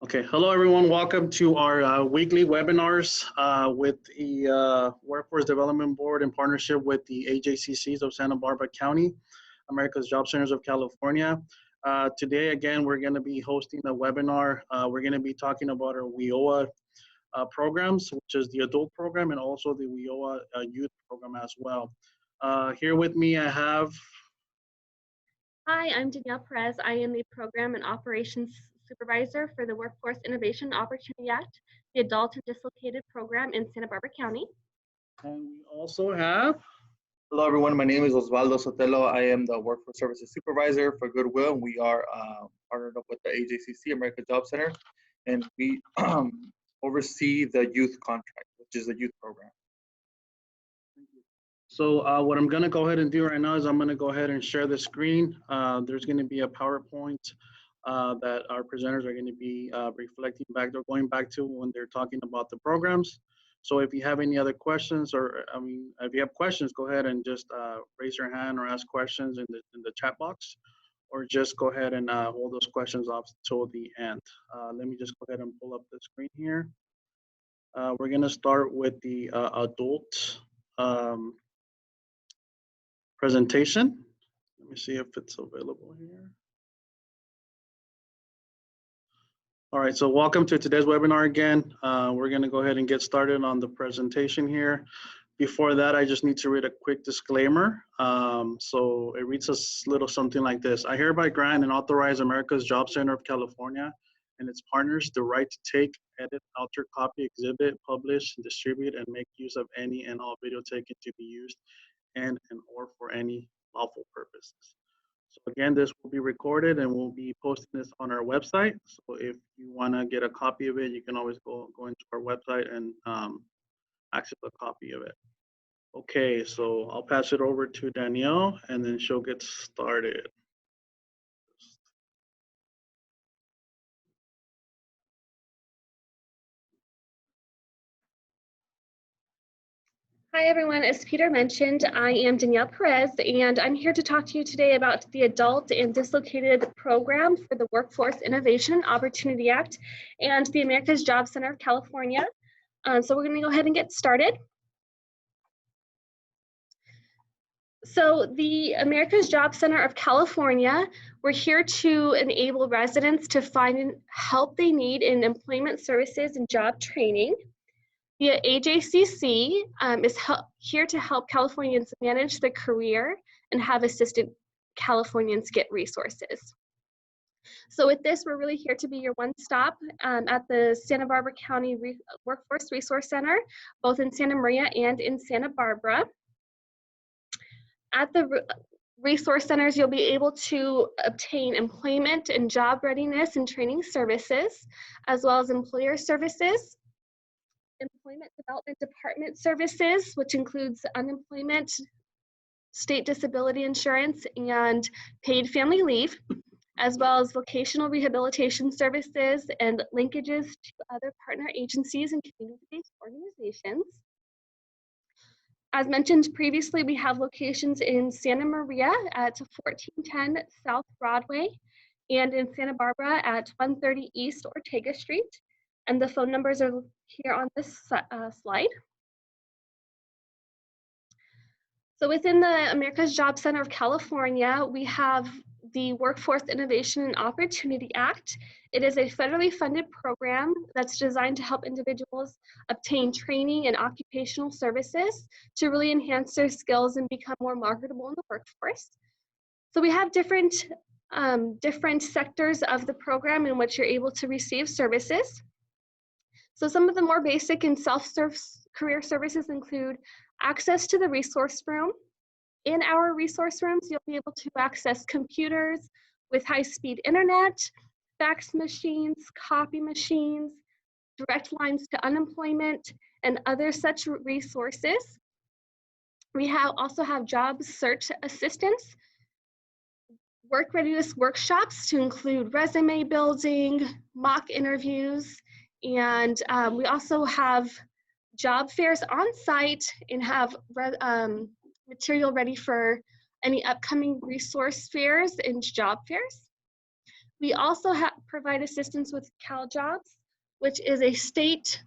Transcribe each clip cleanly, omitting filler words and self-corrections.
Okay, hello everyone. Welcome to our weekly webinars with the Workforce Development Board in partnership with the AJCCs of Santa Barbara County, America's Job Centers of California. Today, again, we're going to be hosting a webinar. We're going to be talking about our WIOA programs, which is the adult program, and also the WIOA youth program as well. Here with me, I have... Hi, I'm Danielle Perez. I am the Program and Operations Supervisor for the Workforce Innovation Opportunity Act, the Adult and Dislocated Program in Santa Barbara County. And we also have... Hello, everyone. My name is Osvaldo Sotelo. I am the Workforce Services Supervisor for Goodwill. We are partnered up with the AJCC, America Job Center, and we oversee the youth contract, which is the youth program. So what I'm going to go ahead and do right now is I'm going to go ahead and share the screen. There's going to be a PowerPoint that our presenters are going to be reflecting back. They're going back to when they're talking about the programs. So if you have any other questions, or if you have questions, go ahead and just raise your hand or ask questions in the chat box, or just go ahead and hold those questions off till the end. Let me just go ahead and pull up the screen here. We're going to start with the adult presentation. Let me see if it's available here. All right, so welcome to today's webinar again. We're going to go ahead and get started on the presentation here. Before that, I just need to read a quick disclaimer. So it reads a little something like this. I hereby grant and authorize America's Job Center of California and its partners the right to take, edit, alter, copy, exhibit, publish, distribute, and make use of any and all video taken to be used and or for any lawful purposes. So again, this will be recorded and we'll be posting this on our website. So if you want to get a copy of it, you can always go into our website and access a copy of it. Okay, so I'll pass it over to Danielle and then she'll get started. Hi everyone, as Peter mentioned, I am Danielle Perez and I'm here to talk to you today about the Adult and Dislocated Program for the Workforce Innovation Opportunity Act and the America's Job Center of California. So we're going to go ahead and get started. So the America's Job Center of California, we're here to enable residents to find help they need in employment services and job training. The AJCC is here to help Californians manage their career and have assisted Californians get resources. So with this, we're really here to be your one-stop at the Santa Barbara County Workforce Resource Center, both in Santa Maria and in Santa Barbara. At the resource centers, you'll be able to obtain employment and job readiness and training services, as well as employer services, Employment Development Department services, which includes unemployment, state disability insurance, and paid family leave, as well as vocational rehabilitation services and linkages to other partner agencies and community-based organizations. As mentioned previously, we have locations in Santa Maria at 1410 South Broadway and in Santa Barbara at 130 East Ortega Street. And the phone numbers are here on this slide. So within the America's Job Center of California, we have the Workforce Innovation and Opportunity Act. It is a federally funded program that's designed to help individuals obtain training and occupational services to really enhance their skills and become more marketable in the workforce. So we have different sectors of the program in which you're able to receive services. So some of the more basic and self-serve career services include access to the resource room. In our resource rooms, you'll be able to access computers with high-speed internet, fax machines, copy machines, direct lines to unemployment, and other such resources. We also have job search assistance, work readiness workshops to include resume building, mock interviews, and we also have job fairs on site and have material ready for any upcoming resource fairs and job fairs. We also provide assistance with CalJobs, which is a state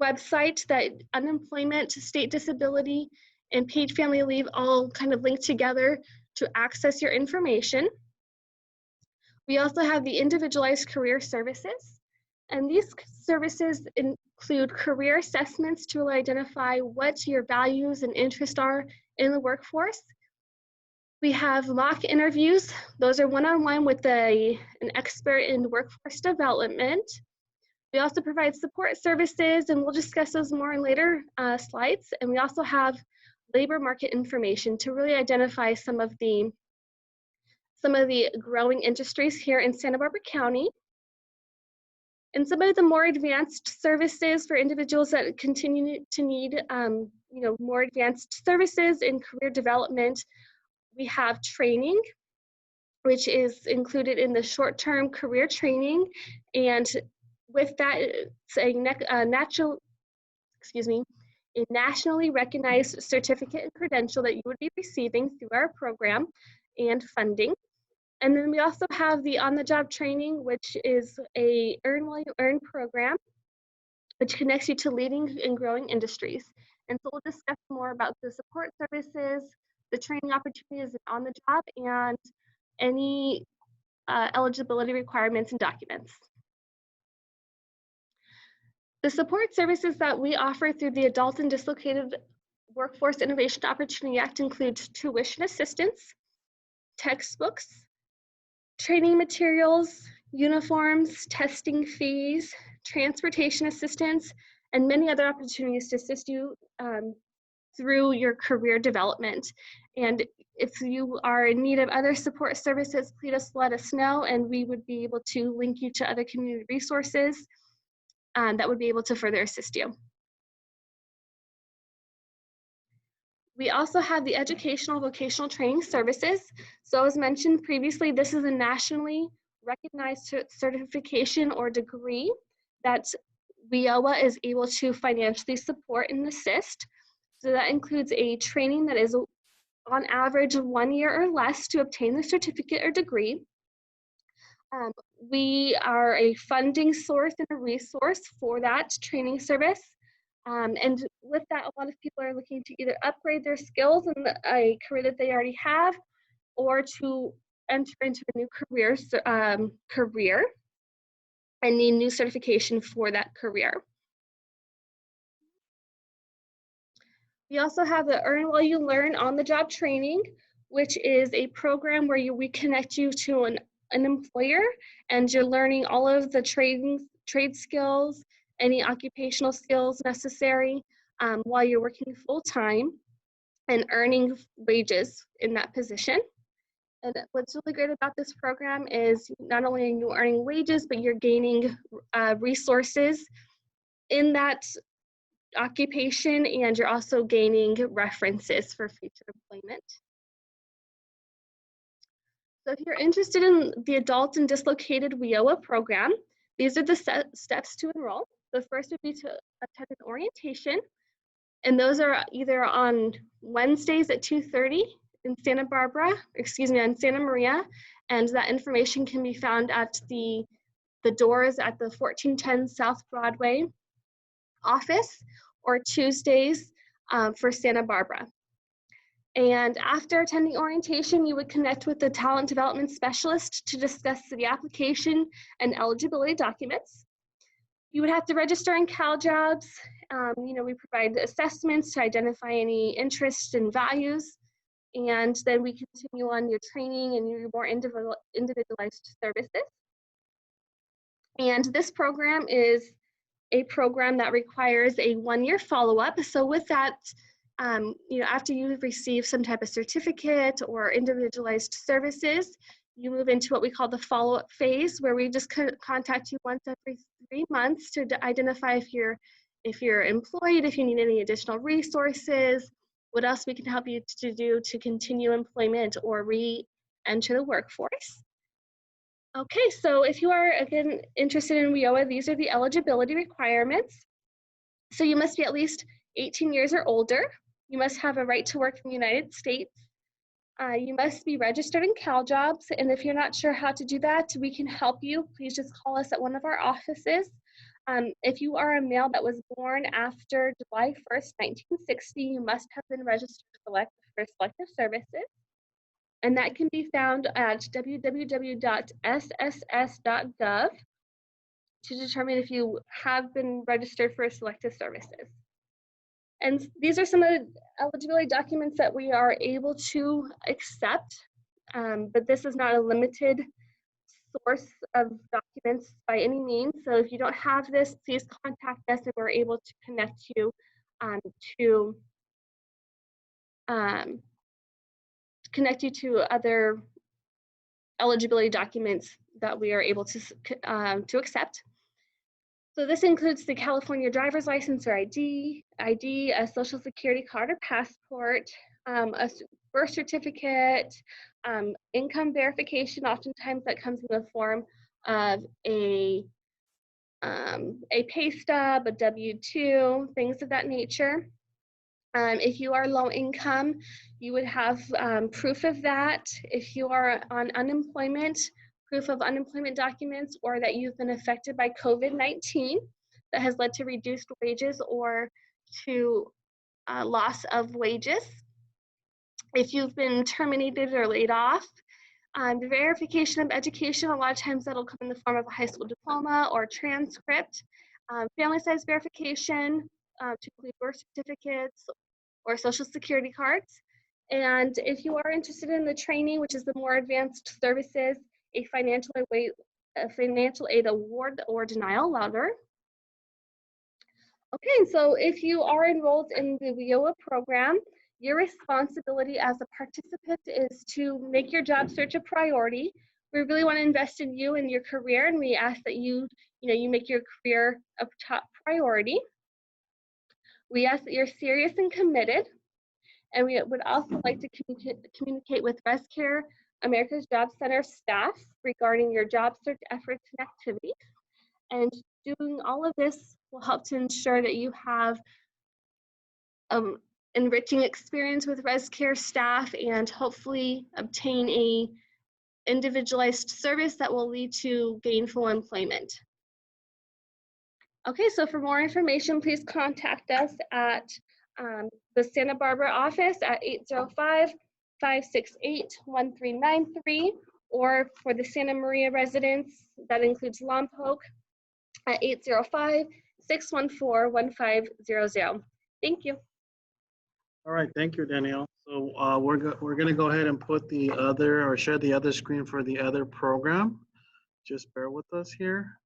website that unemployment, state disability, and paid family leave all kind of link together to access your information. We also have the individualized career services, and these services include career assessments to identify what your values and interests are in the workforce. We have mock interviews. Those are one-on-one with an expert in workforce development. We also provide support services, and we'll discuss those more in later slides. And we also have labor market information to really identify some of the growing industries here in Santa Barbara County. And some of the more advanced services for individuals that continue to need more advanced services in career development. We have training, which is included in the short-term career training. And with that, it's a nationally recognized certificate and credential that you would be receiving through our program and funding. And then we also have the on-the-job training, which is a Earn While You Earn program, which connects you to leading and growing industries. And so we'll discuss more about the support services, the training opportunities on the job, and any eligibility requirements and documents. The support services that we offer through the Adult and Dislocated Workforce Innovation Opportunity Act include tuition assistance, textbooks, training materials, uniforms, testing fees, transportation assistance, and many other opportunities to assist you through your career development. And if you are in need of other support services, please let us know, and we would be able to link you to other community resources that would be able to further assist you. We also have the educational vocational training services. So as mentioned previously, this is a nationally recognized certification or degree that WIOA is able to financially support and assist. So that includes a training that is on average 1 year or less to obtain the certificate or degree. We are a funding source and a resource for that training service. And with that, a lot of people are looking to either upgrade their skills in a career that they already have, or to enter into a new career and need new certification for that career. We also have the Earn While You Learn on-the-job training, which is a program where we connect you to an employer, and you're learning all of the trade skills, any occupational skills necessary while you're working full-time and earning wages in that position. And what's really great about this program is not only are you earning wages, but you're gaining resources in that occupation, and you're also gaining references for future employment. So if you're interested in the Adult and Dislocated WIOA program, these are the steps to enroll. The first would be to attend an orientation, and those are either on Wednesdays at 2:30 in Santa Maria, and that information can be found at the doors at the 1410 South Broadway office, or Tuesdays for Santa Barbara. And after attending orientation, you would connect with the talent development specialist to discuss the application and eligibility documents. You would have to register in CalJobs. We provide assessments to identify any interests and values, and then we continue on your training and your more individualized services. And this program is a program that requires a 1-year follow-up. So with that, after you receive some type of certificate or individualized services, you move into what we call the follow-up phase, where we just contact you once every 3 months to identify if you're employed, if you need any additional resources, what else we can help you to do to continue employment or re-enter the workforce. Okay, so if you are, again, interested in WIOA, these are the eligibility requirements. So you must be at least 18 years or older. You must have a right to work in the United States. You must be registered in CalJobs, and if you're not sure how to do that, we can help you. Please just call us at one of our offices. If you are a male that was born after July 1st, 1960, you must have been registered for selective services, and that can be found at www.sss.gov to determine if you have been registered for selective services. And these are some of the eligibility documents that we are able to accept, but this is not a limited source of documents by any means. So if you don't have this, please contact us and we're able to connect you to other eligibility documents that we are able to accept. So this includes the California driver's license or ID, a social security card or passport, a birth certificate, income verification. Oftentimes that comes in the form of a pay stub, a W-2, things of that nature. If you are low income, you would have proof of that. If you are on unemployment, proof of unemployment documents, or that you've been affected by COVID-19 that has led to reduced wages or to loss of wages. If you've been terminated or laid off, the verification of education, a lot of times that'll come in the form of a high school diploma or transcript. Family size verification to include birth certificates or social security cards. And if you are interested in the training, which is the more advanced services, a financial aid award or denial letter. Okay, so if you are enrolled in the WIOA program, your responsibility as a participant is to make your job search a priority. We really want to invest in you and your career, and we ask that you make your career a top priority. We ask that you're serious and committed, and we would also like to communicate with ResCare America's Job Center staff regarding your job search efforts and activities. And doing all of this will help to ensure that you have enriching experience with ResCare staff and hopefully obtain a individualized service that will lead to gainful employment. Okay, so for more information, please contact us at the Santa Barbara office at 805-568-1393, or for the Santa Maria residence, that includes Lompoc, at 805-614-1500. Thank you. All right, thank you, Danielle. So we're going to go ahead and put the other, or share the other screen for the other program. Just bear with us here.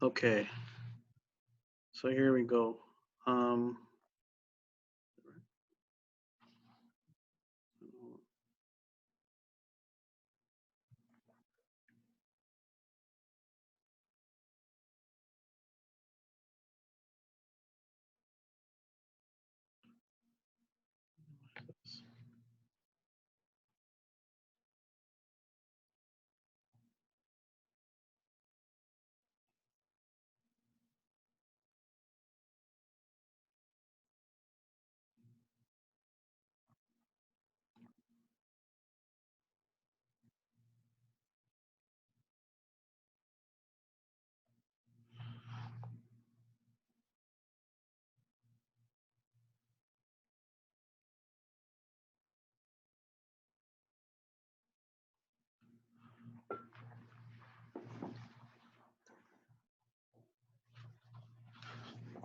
Okay, so here we go.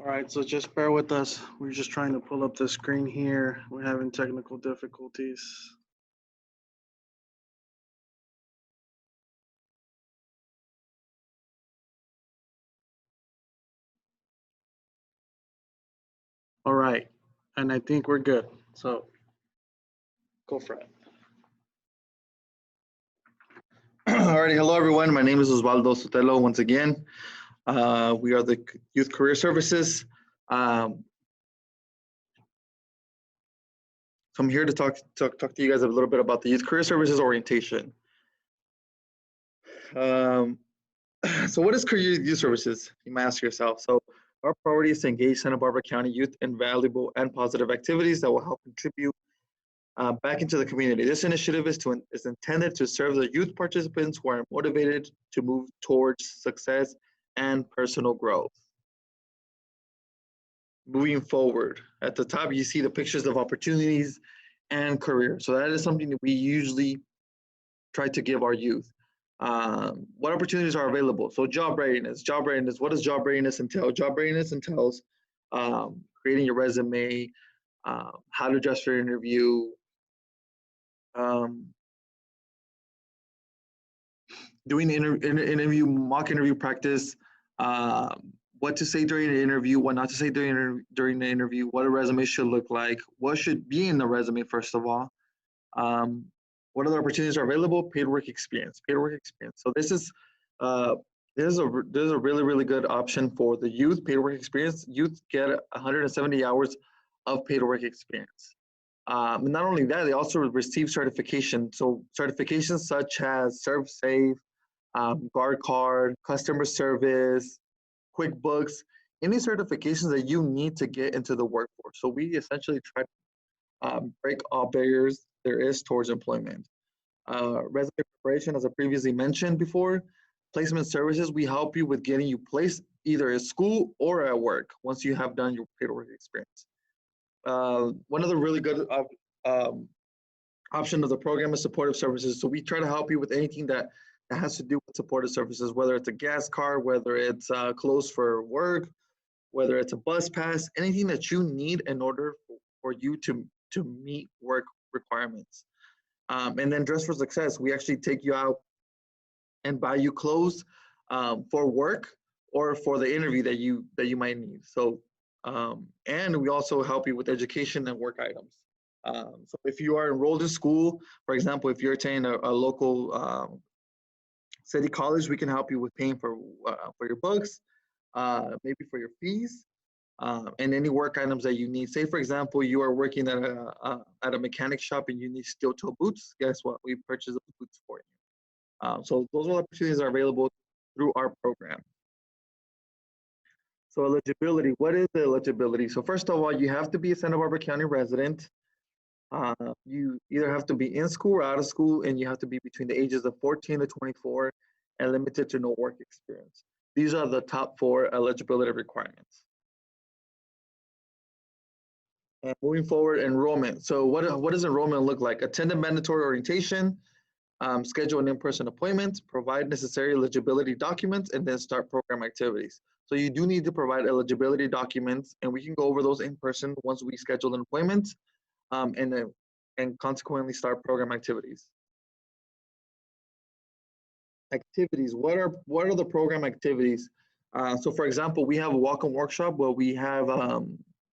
All right, so just bear with us. We're just trying to pull up the screen here. We're having technical difficulties. All right, and I think we're good. So go for it. Alrighty, hello everyone. My name is Osvaldo Sotelo once again. We are the Youth Career Services. So I'm here to talk to you guys a little bit about the Youth Career Services orientation. So what is Career Youth Services? You might ask yourself. So our priority is to engage Santa Barbara County youth in valuable and positive activities that will help contribute back into the community. This initiative is intended to serve the youth participants who are motivated to move towards success and personal growth. Moving forward, at the top, you see the pictures of opportunities and career. So that is something that we usually try to give our youth. What opportunities are available? So job readiness. What does job readiness entail? Job readiness entails creating your resume, how to dress for your interview, doing interview, mock interview practice, what to say during the interview, what not to say during the interview, what a resume should look like, what should be in the resume, first of all. What other opportunities are available? Paid work experience. So this is a really good option for the youth. Paid work experience. Youth get 170 hours of paid work experience. Not only that, they also receive certification. So certifications such as ServSafe, Guard Card, customer service, QuickBooks, any certifications that you need to get into the workforce. So we essentially try to break all barriers there is towards employment. Resume preparation, as I previously mentioned before. Placement services, we help you with getting you placed either at school or at work once you have done your paid work experience. One of the really good option of the program is supportive services. So we try to help you with anything that has to do with supportive services, whether it's a gas card, whether it's clothes for work, whether it's a bus pass, anything that you need in order for you to meet work requirements. And then Dress for Success, we actually take you out and buy you clothes for work or for the interview that you might need. So, and we also help you with education and work items. So if you are enrolled in school, for example, if you're attending a local city college, we can help you with paying for your books, maybe for your fees, and any work items that you need. Say, for example, you are working at a mechanic shop and you need steel-toe boots. Guess what? We purchase those boots for you. So those are opportunities that are available through our program. So eligibility, what is the eligibility? So first of all, you have to be a Santa Barbara County resident. You either have to be in school or out of school, and you have to be between the ages of 14 to 24 and limited to no work experience. These are the top 4 eligibility requirements. And moving forward, enrollment. So what does enrollment look like? Attend a mandatory orientation, schedule an in-person appointment, provide necessary eligibility documents, and then start program activities. So you do need to provide eligibility documents, and we can go over those in person once we schedule an appointment, and consequently start program activities. Activities, what are the program activities? So for example, we have a welcome workshop where we have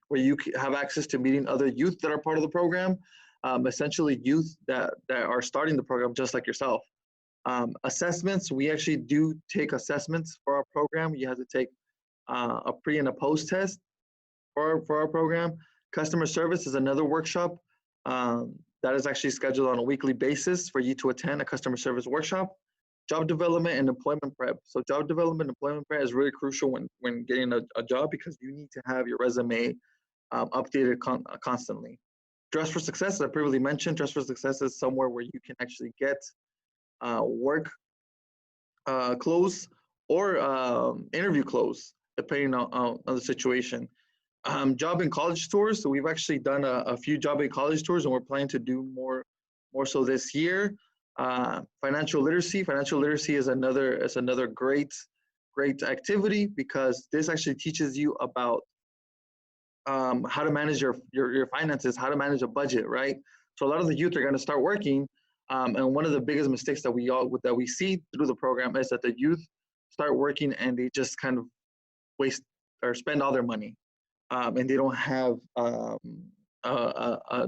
where you have access to meeting other youth that are part of the program, essentially youth that are starting the program just like yourself. Assessments, we actually do take assessments for our program. You have to take a pre and a post test for our program. Customer service is another workshop that is actually scheduled on a weekly basis for you to attend a customer service workshop. Job development and employment prep. So job development and employment prep is really crucial when getting a job, because you need to have your resume updated constantly. Dress for Success, as I previously mentioned, Dress for Success is somewhere where you can actually get work clothes or interview clothes, depending on the situation. Job and college tours. So we've actually done a few job and college tours, and we're planning to do more so this year. Financial literacy. Financial literacy is another great activity, because this actually teaches you about how to manage your finances, how to manage a budget, right? So a lot of the youth are going to start working, and one of the biggest mistakes that we see through the program is that the youth start working and they just kind of waste or spend all their money, and they don't have a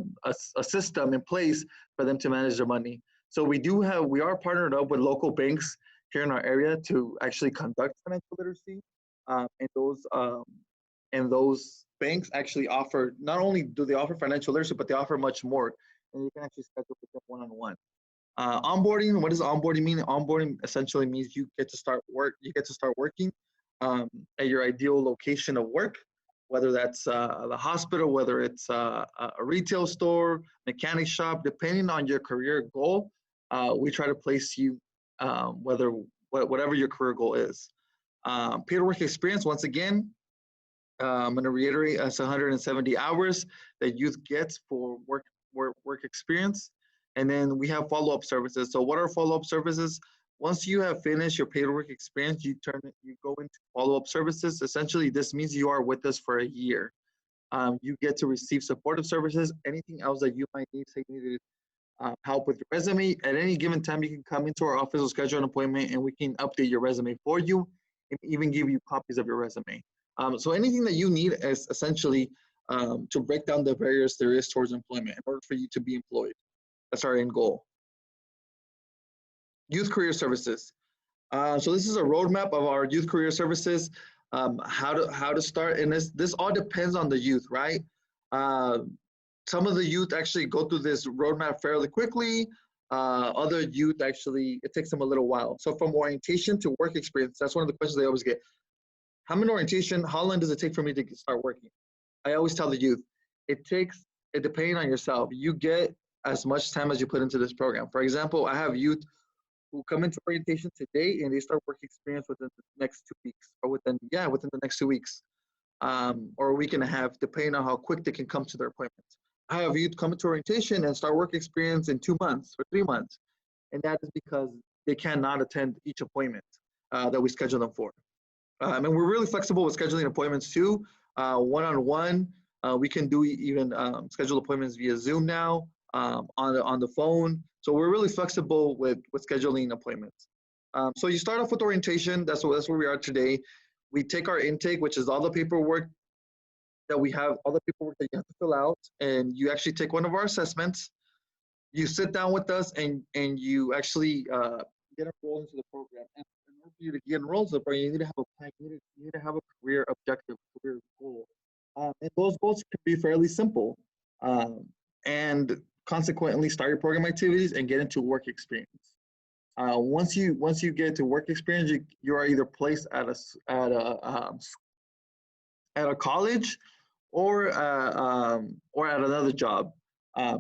system in place for them to manage their money. So we are partnered up with local banks here in our area to actually conduct financial literacy, and those banks actually offer, not only do they offer financial literacy, but they offer much more, and you can actually schedule with them one-on-one. Onboarding, what does onboarding mean? Onboarding essentially means you get to start working at your ideal location of work, whether that's the hospital, whether it's a retail store, mechanic shop, depending on your career goal. We try to place you whatever your career goal is. Paid work experience, once again, I'm going to reiterate, it's 170 hours that youth gets for work experience. And then we have follow-up services. So what are follow-up services? Once you have finished your paid work experience, you go into follow-up services. Essentially, this means you are with us for a year. You get to receive supportive services, anything else that you might need, say you needed help with your resume. At any given time, you can come into our office or schedule an appointment, and we can update your resume for you and even give you copies of your resume. So anything that you need is essentially to break down the barriers there is towards employment in order for you to be employed. That's our end goal. Youth Career Services. So this is a roadmap of our Youth Career Services, how to start. And this all depends on the youth, right? Some of the youth actually go through this roadmap fairly quickly. Other youth actually, it takes them a little while. So from orientation to work experience, that's one of the questions they always get. I'm in orientation, how long does it take for me to start working? I always tell the youth, it depending on yourself. You get as much time as you put into this program. For example, I have youth who come into orientation today and they start work experience within the next 2 weeks, or within the next 2 weeks, or a week and a half, depending on how quick they can come to their appointments. I have youth come into orientation and start work experience in 2 months or 3 months, and that is because they cannot attend each appointment that we schedule them for. And we're really flexible with scheduling appointments too, one-on-one. We can do even schedule appointments via Zoom now, on the phone. So we're really flexible with scheduling appointments. So you start off with orientation. That's where we are today. We take our intake, which is all the paperwork that we have, all the paperwork that you have to fill out, and you actually take one of our assessments. You sit down with us and you actually get enrolled into the program. And in order for you to get enrolled into the program, you need to have a plan. You need to have a career objective, career goal. And those goals can be fairly simple. And consequently, start your program activities and get into work experience. Once you get to work experience, you are either placed at a college or at another job.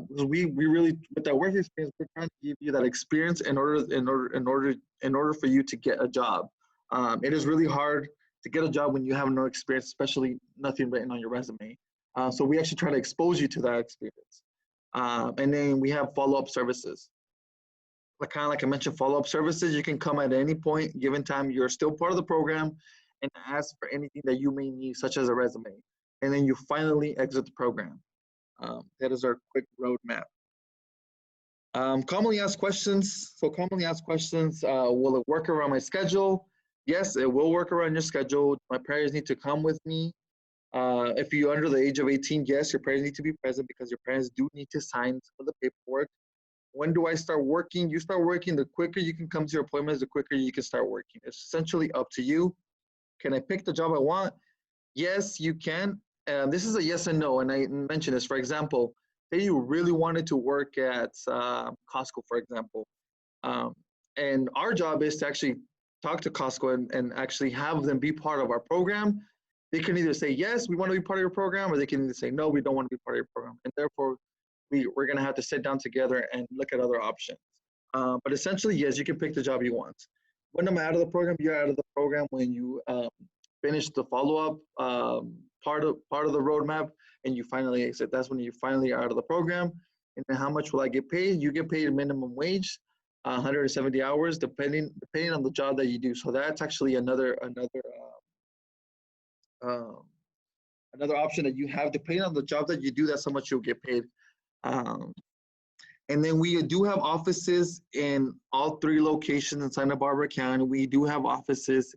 We really, with that work experience, we're trying to give you that experience in order for you to get a job. It is really hard to get a job when you have no experience, especially nothing written on your resume. So we actually try to expose you to that experience. And then we have follow-up services. Kind of like I mentioned, follow-up services, you can come at any point, given time, you're still part of the program, and ask for anything that you may need, such as a resume. And then you finally exit the program. That is our quick roadmap. Commonly asked questions. So commonly asked questions, will it work around my schedule? Yes, it will work around your schedule. My parents need to come with me. If you're under the age of 18, yes, your parents need to be present because your parents do need to sign some of the paperwork. When do I start working? You start working, the quicker you can come to your appointments, the quicker you can start working. It's essentially up to you. Can I pick the job I want? Yes, you can. This is a yes and no, and I mentioned this. For example, say you really wanted to work at Costco, for example. And our job is to actually talk to Costco and actually have them be part of our program. They can either say, yes, we want to be part of your program, or they can either say, no, we don't want to be part of your program. And therefore, we're going to have to sit down together and look at other options. But essentially, yes, you can pick the job you want. When I'm out of the program, you're out of the program when you finish the follow-up part of the roadmap and you finally exit. That's when you finally are out of the program. And then how much will I get paid? You get paid minimum wage, 170 hours, depending on the job that you do. So that's actually another another option that you have, depending on the job that you do, that's how much you'll get paid. And then we do have offices in all 3 locations in Santa Barbara County. We do have offices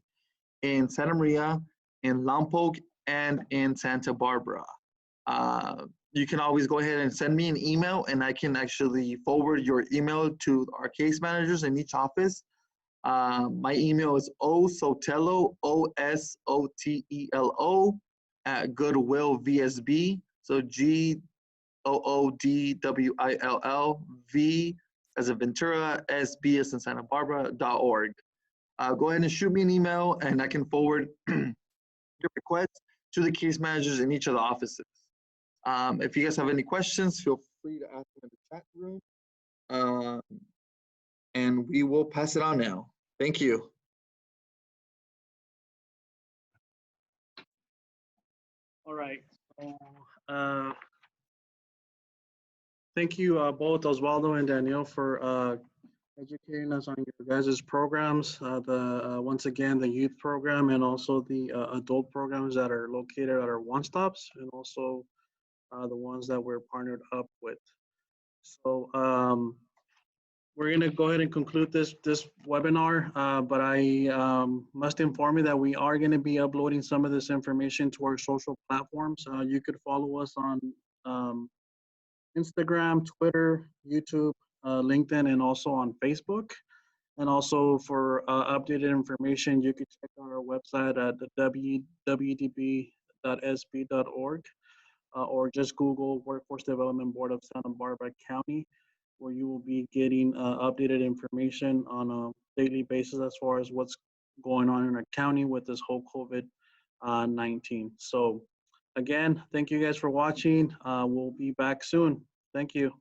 in Santa Maria, in Lompoc, and in Santa Barbara. You can always go ahead and send me an email, and I can actually forward your email to our case managers in each office. My email is osotelo, OSOTELO, at Goodwill VSB. So GOODWILL, as in Ventura, SB as in Santa Barbara.org. Go ahead and shoot me an email, and I can forward your request to the case managers in each of the offices. If you guys have any questions, feel free to ask them in the chat room. And we will pass it on now. Thank you. All right. Thank you both, Osvaldo and Danielle, for educating us on your guys' programs. Once again, the youth program and also the adult programs that are located at our one-stops, and also the ones that we're partnered up with. So we're gonna go ahead and conclude this webinar, but I must inform you that we are gonna be uploading some of this information to our social platforms. You could follow us on Instagram, Twitter, YouTube, LinkedIn, and also on Facebook. And also for updated information, you could check out our website at www.sb.org. Or just Google Workforce Development Board of Santa Barbara County, where you will be getting updated information on a daily basis as far as what's going on in our county with this whole COVID-19. So again, thank you guys for watching. We'll be back soon. Thank you.